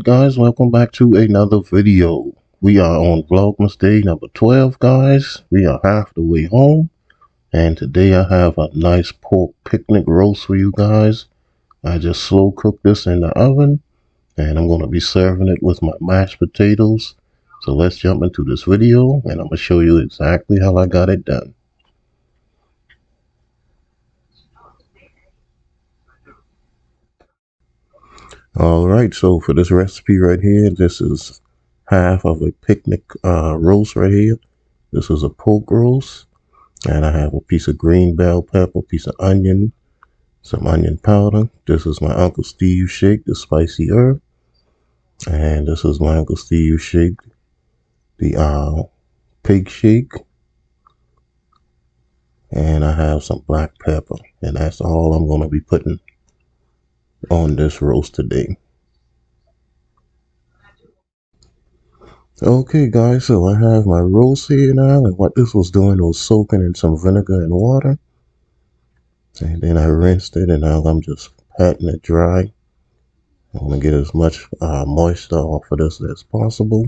guys, welcome back to another video. We are on Vlogmas day number 12, guys. We are half the way home, and today I have a nice pork picnic roast for you guys. I just slow cooked this in the oven, and I'm going to be serving it with my mashed potatoes. So let's jump into this video, and I'm going to show you exactly how I got it done. Alright, so for this recipe right here, this is half of a picnic roast right here. This is a pork roast, and I have a piece of green bell pepper, piece of onion, some onion powder. This is my Uncle Steve shake, the spicy herb, and this is my Uncle Steve shake, the pig shake, and I have some black pepper, and that's all I'm going to be putting on this roast today. Okay guys, so I have my roast here now, and what this was doing was soaking in some vinegar and water, and then I rinsed it, and now I'm just patting it dry. I want to get as much moisture off of this as possible,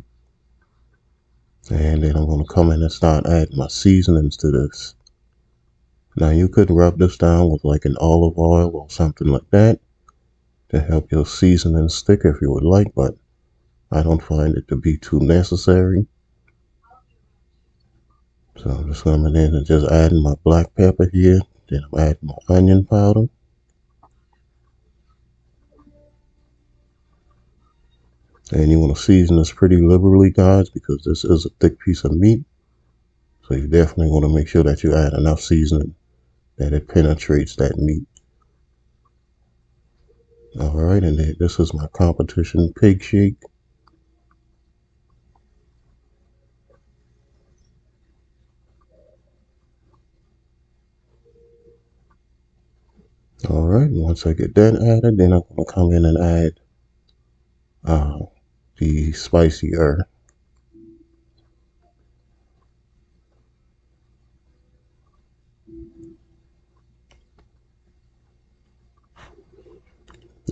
and then I'm going to come in and start adding my seasonings to this. Now you could rub this down with like an olive oil or something like that to help your seasoning stick if you would like, but I don't find it to be too necessary. So I'm just coming in and just adding my black pepper here. Then I'm adding my onion powder. And you want to season this pretty liberally, guys, because this is a thick piece of meat. So you definitely want to make sure that you add enough seasoning that it penetrates that meat. Alright, and then this is my competition pig shake. Alright, once I get that added, then I'm going to come in and add the spicy herb.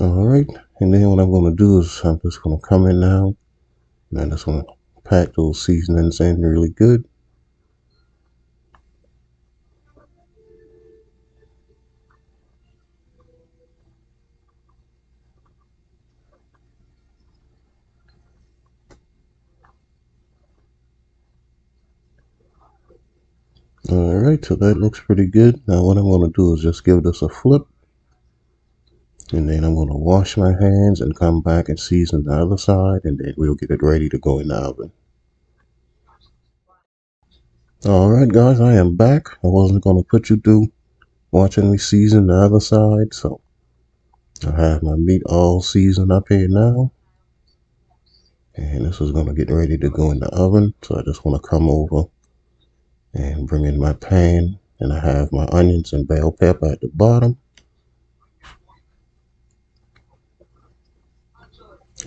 Alright, and then what I'm going to do is I'm just going to come in now, and I'm just going to pack those seasonings in really good. Alright, so that looks pretty good. Now what I'm going to do is just give this a flip. And then I'm going to wash my hands and come back and season the other side, and then we'll get it ready to go in the oven. Alright guys, I am back. I wasn't going to put you through watching me season the other side, so I have my meat all seasoned up here now. And this is going to get ready to go in the oven, so I just want to come over and bring in my pan, and I have my onions and bell pepper at the bottom.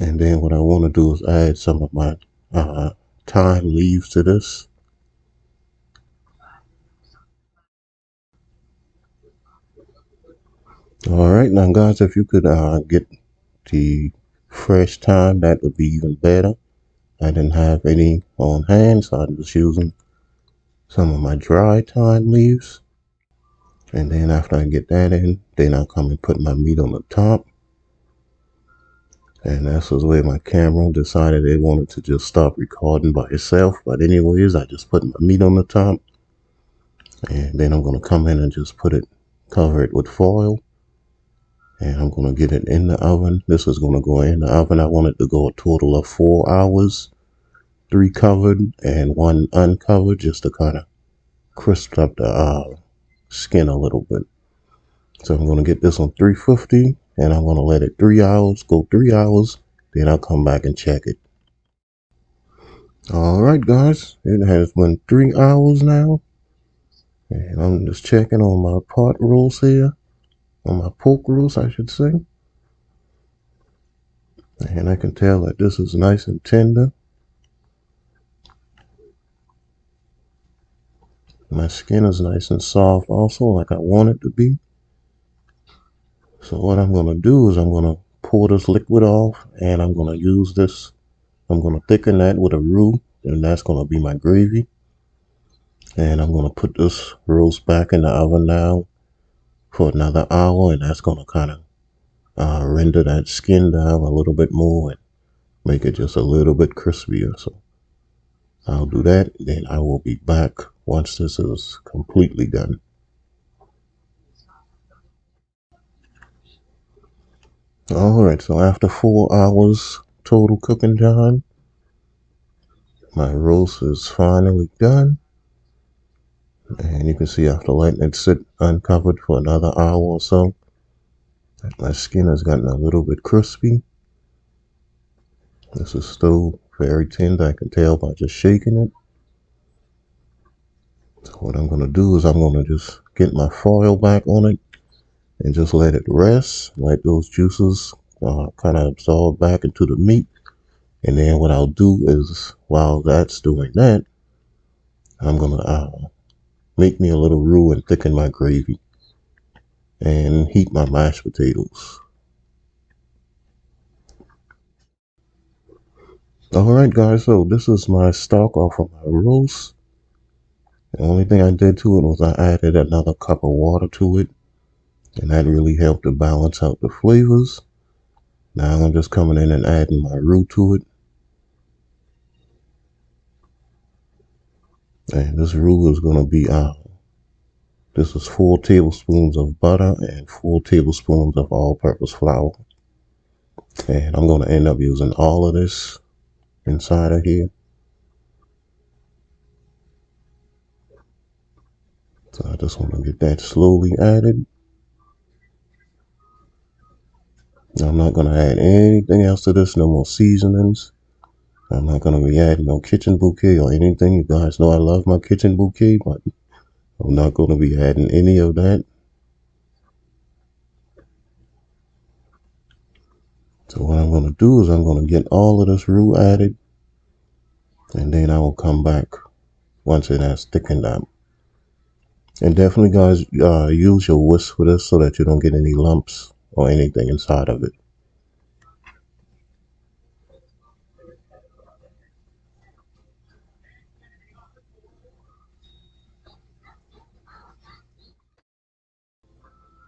And then what I want to do is add some of my thyme leaves to this. Alright, now guys, if you could get the fresh thyme, that would be even better. I didn't have any on hand, so I'm just using some of my dry thyme leaves. And then after I get that in, then I'll come and put my meat on the top. And that's the way my camera decided it wanted to just stop recording by itself. But anyways, I just put my meat on the top. And then I'm going to come in and just cover it with foil. And I'm going to get it in the oven. This is going to go in the oven. I want it to go a total of 4 hours. 3 covered and 1 uncovered, just to kind of crisp up the skin a little bit. So I'm going to get this on 350, and I'm going to let it 3 hours, go 3 hours, then I'll come back and check it. Alright guys, it has been 3 hours now, and I'm just checking on my pot roast here, on my pork roast I should say, and I can tell that this is nice and tender. My skin is nice and soft also, like I want it to be. So what I'm going to do is I'm going to pour this liquid off, and I'm going to use this. I'm going to thicken that with a roux, and that's going to be my gravy. And I'm going to put this roast back in the oven now for another hour, and that's going to kind of render that skin down a little bit more and make it just a little bit crispier. So I'll do that, then I will be back once this is completely done. Alright, so after 4 hours total cooking time, my roast is finally done. And you can see after letting it sit uncovered for another hour or so, my skin has gotten a little bit crispy. This is still very tender, I can tell by just shaking it. So what I'm going to do is I'm going to just get my foil back on it and just let it rest, let those juices kind of absorb back into the meat. And then what I'll do is, while that's doing that, I'm going to make me a little roux and thicken my gravy and heat my mashed potatoes. Alright guys, so this is my stock off of my roast. The only thing I did to it was I added another cup of water to it, and that really helped to balance out the flavors. Now I'm just coming in and adding my roux to it. And this roux is going to be, this is 4 tablespoons of butter and 4 tablespoons of all-purpose flour. And I'm going to end up using all of this inside of here. So I just want to get that slowly added. I'm not going to add anything else to this, no more seasonings. I'm not going to be adding no kitchen bouquet or anything. You guys know I love my kitchen bouquet, but I'm not going to be adding any of that. So what I'm going to do is I'm going to get all of this roux added, and then I will come back once it has thickened up. And definitely, guys, use your whisk for this so that you don't get any lumps or anything inside of it.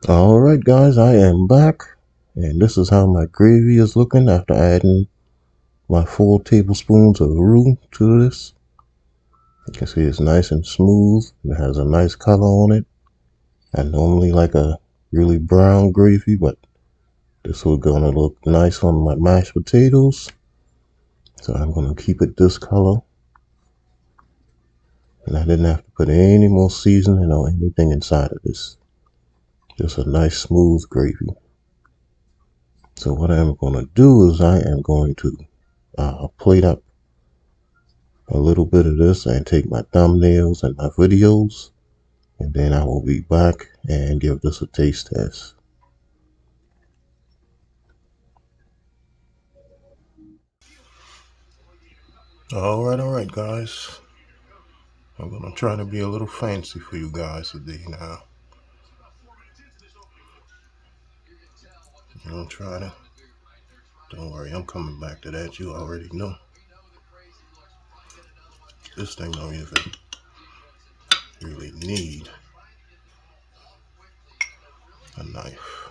Alright guys, I am back, and this is how my gravy is looking after adding my 4 tablespoons of roux to this. You can see it's nice and smooth. It has a nice color on it. I normally like a really brown gravy, but this will gonna look nice on my mashed potatoes. So I'm gonna keep it this color. And I didn't have to put any more seasoning or anything inside of this. Just a nice smooth gravy. So what I'm gonna do is I am going to plate up a little bit of this and take my thumbnails and my videos, and then I will be back and give this a taste test. Alright guys, I'm gonna try to be a little fancy for you guys today now. I'm gonna try to, don't worry, I'm coming back to that, you already know. This thing don't even really need a knife.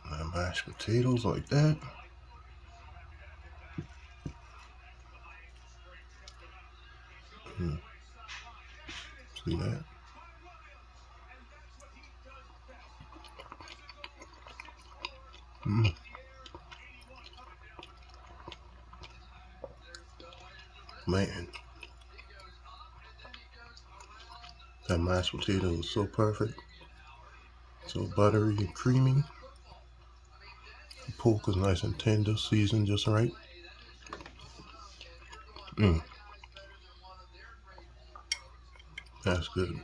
My mashed potatoes like that. See that? Man, that mashed potato is so perfect. So buttery and creamy. The pork is nice and tender, seasoned just right. That's good.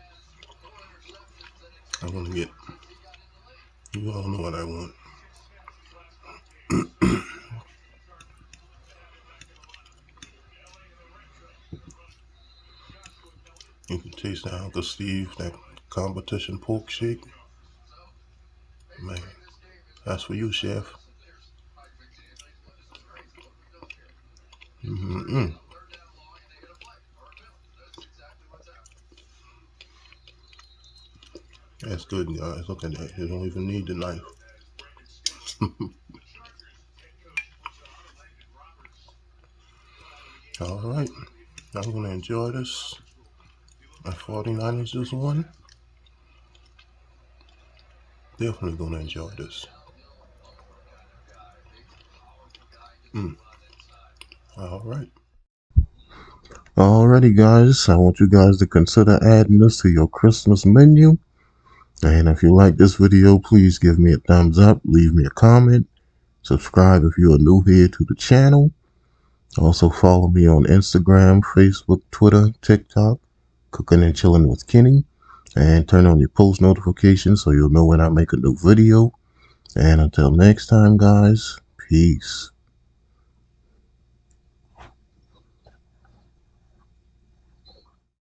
I'm gonna get, you all know what I want. You can taste the Uncle Steve, that competition pork shake. man. That's for you, chef. That's good, guys. Look at that. You don't even need the knife. All right. I'm going to enjoy this. My 49ers just won. Definitely going to enjoy this. All right. Alrighty, guys. I want you guys to consider adding this to your Christmas menu. And if you like this video, please give me a thumbs up, leave me a comment, subscribe if you are new here to the channel. Also follow me on Instagram, Facebook, Twitter, TikTok, Cooking and Chilling with Kenny, and turn on your post notifications so you'll know when I make a new video. And until next time, guys, peace.